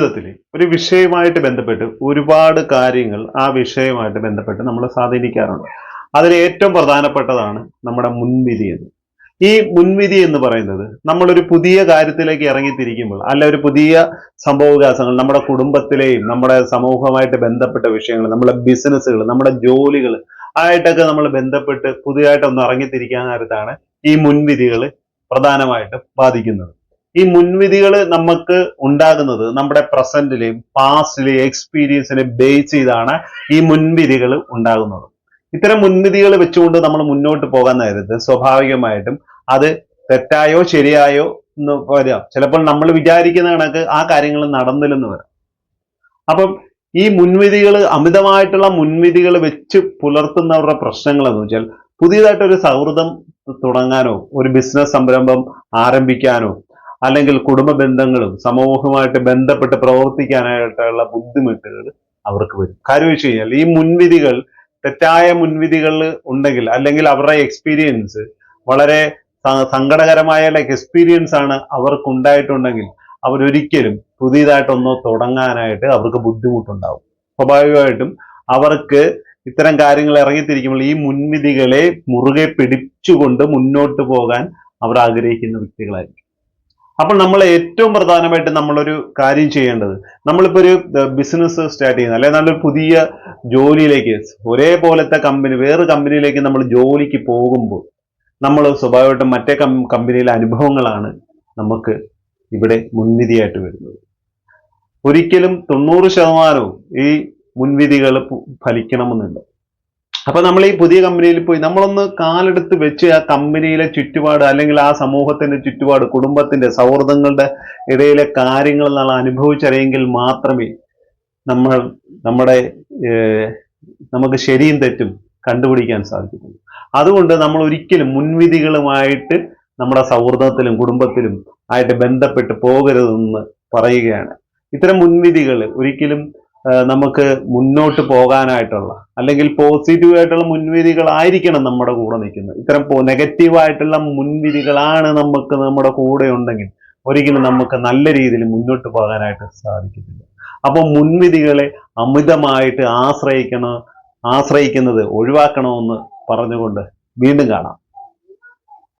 ജീവിതത്തില് ഒരു വിഷയമായിട്ട് ബന്ധപ്പെട്ട് ഒരുപാട് കാര്യങ്ങൾ ആ വിഷയമായിട്ട് ബന്ധപ്പെട്ട് നമ്മൾ സ്വാധീനിക്കാറുണ്ട്. അതിൽ ഏറ്റവും പ്രധാനപ്പെട്ടതാണ് നമ്മുടെ മുൻവിധി എന്ന്. ഈ മുൻവിധി എന്ന് പറയുന്നത് നമ്മളൊരു പുതിയ കാര്യത്തിലേക്ക് ഇറങ്ങിത്തിരിക്കുമ്പോൾ അല്ല ഒരു പുതിയ സംഭവവികാസങ്ങൾ നമ്മുടെ കുടുംബത്തിലെയും നമ്മുടെ സമൂഹവുമായിട്ട് ബന്ധപ്പെട്ട വിഷയങ്ങൾ നമ്മുടെ ബിസിനസ്സുകൾ നമ്മുടെ ജോലികൾ ആയിട്ടൊക്കെ നമ്മൾ ബന്ധപ്പെട്ട് പുതിയതായിട്ട് ഒന്ന് ഇറങ്ങിത്തിരിക്കാൻ നേരത്താണ് ഈ മുൻവിധികൾ പ്രധാനമായിട്ടും ബാധിക്കുന്നത്. ഈ മുൻവിധികൾ നമുക്ക് ഉണ്ടാകുന്നത് നമ്മുടെ പ്രസന്റിലെയും പാസ്റ്റിലെയും എക്സ്പീരിയൻസിനെ ബേസ് ചെയ്താണ് ഈ മുൻവിധികൾ ഉണ്ടാകുന്നത്. ഇത്തരം മുൻവിധികൾ വെച്ചുകൊണ്ട് നമ്മൾ മുന്നോട്ട് പോകാൻ നേരത്ത് സ്വാഭാവികമായിട്ടും അത് തെറ്റായോ ശരിയായോ എന്ന് വരാം. ചിലപ്പോൾ നമ്മൾ വിചാരിക്കുന്ന കണക്ക് ആ കാര്യങ്ങൾ നടന്നില്ലെന്ന് വരാം. അപ്പം ഈ മുൻവിധികൾ അമിതമായിട്ടുള്ള മുൻവിധികൾ വെച്ച് പുലർത്തുന്നവരുടെ പ്രശ്നങ്ങൾ എന്ന് വെച്ചാൽ പുതിയതായിട്ടൊരു സൗഹൃദം തുടങ്ങാനോ ഒരു ബിസിനസ് സംരംഭം ആരംഭിക്കാനോ അല്ലെങ്കിൽ കുടുംബ ബന്ധങ്ങളും സമൂഹവുമായിട്ട് ബന്ധപ്പെട്ട് പ്രവർത്തിക്കാനായിട്ടുള്ള ബുദ്ധിമുട്ടുകൾ അവർക്ക് വരും. കാര്യം വെച്ച് കഴിഞ്ഞാൽ ഈ മുൻവിധികൾ തെറ്റായ മുൻവിധികൾ ഉണ്ടെങ്കിൽ അല്ലെങ്കിൽ അവരുടെ എക്സ്പീരിയൻസ് വളരെ സങ്കടകരമായ എക്സ്പീരിയൻസ് ആണ് അവർക്ക് ഉണ്ടായിട്ടുണ്ടെങ്കിൽ അവരൊരിക്കലും പുതിയതായിട്ടൊന്നോ തുടങ്ങാനായിട്ട് അവർക്ക് ബുദ്ധിമുട്ടുണ്ടാവും. സ്വാഭാവികമായിട്ടും അവർക്ക് ഇത്തരം കാര്യങ്ങൾ ഇറങ്ങിത്തിരിക്കുമ്പോൾ ഈ മുൻവിധികളെ മുറുകെ പിടിച്ചുകൊണ്ട് മുന്നോട്ട് പോകാൻ അവർ ആഗ്രഹിക്കുന്ന വ്യക്തികളായിരിക്കും. അപ്പോൾ നമ്മൾ ഏറ്റവും പ്രധാനമായിട്ട് നമ്മളൊരു കാര്യം ചെയ്യേണ്ടത്, നമ്മളിപ്പോൾ ഒരു ബിസിനസ് സ്റ്റാർട്ട് ചെയ്യുന്ന അല്ലെങ്കിൽ നല്ലൊരു പുതിയ ജോലിയിലേക്ക് ഒരേപോലത്തെ കമ്പനി വേറെ കമ്പനിയിലേക്ക് നമ്മൾ ജോലിക്ക് പോകുമ്പോൾ നമ്മൾ സ്വാഭാവികമായിട്ടും മറ്റേ കമ്പനിയിലെ അനുഭവങ്ങളാണ് നമുക്ക് ഇവിടെ മുൻവിധിയായിട്ട് വരുന്നത്. ഒരിക്കലും 90% ഈ മുൻവിധികൾ ഫലിക്കണമെന്നുണ്ട്. അപ്പൊ നമ്മൾ ഈ പുതിയ കമ്പനിയിൽ പോയി നമ്മളൊന്ന് കാലെടുത്ത് വെച്ച് ആ കമ്പനിയിലെ ചുറ്റുപാട് അല്ലെങ്കിൽ ആ സമൂഹത്തിന്റെ ചുറ്റുപാട് കുടുംബത്തിന്റെ സൗഹൃദങ്ങളുടെ ഇടയിലെ കാര്യങ്ങൾ നമ്മൾ അനുഭവിച്ചറിയെങ്കിൽ മാത്രമേ നമുക്ക് ശരിയും തെറ്റും കണ്ടുപിടിക്കാൻ സാധിക്കുള്ളൂ. അതുകൊണ്ട് നമ്മൾ ഒരിക്കലും മുൻവിധികളുമായിട്ട് നമ്മുടെ സൗഹൃദത്തിലും കുടുംബത്തിലും ആയിട്ട് ബന്ധപ്പെട്ട് പോകരുതെന്ന് പറയുകയാണ്. ഇത്തരം മുൻവിധികൾ ഒരിക്കലും നമുക്ക് മുന്നോട്ട് പോകാനായിട്ടുള്ള അല്ലെങ്കിൽ പോസിറ്റീവായിട്ടുള്ള മുൻവിധികളായിരിക്കണം നമ്മുടെ കൂടെ നിൽക്കുന്നത്. ഇത്തരം നെഗറ്റീവായിട്ടുള്ള മുൻവിധികളാണ് നമുക്ക് നമ്മുടെ കൂടെ ഉണ്ടെങ്കിൽ ഒരിക്കലും നമുക്ക് നല്ല രീതിയിൽ മുന്നോട്ട് പോകാനായിട്ട് സാധിക്കത്തില്ല. അപ്പോൾ മുൻവിധികളെ അമിതമായിട്ട് ആശ്രയിക്കുന്നത് ഒഴിവാക്കണമെന്ന് പറഞ്ഞുകൊണ്ട് വീണ്ടും കാണാം.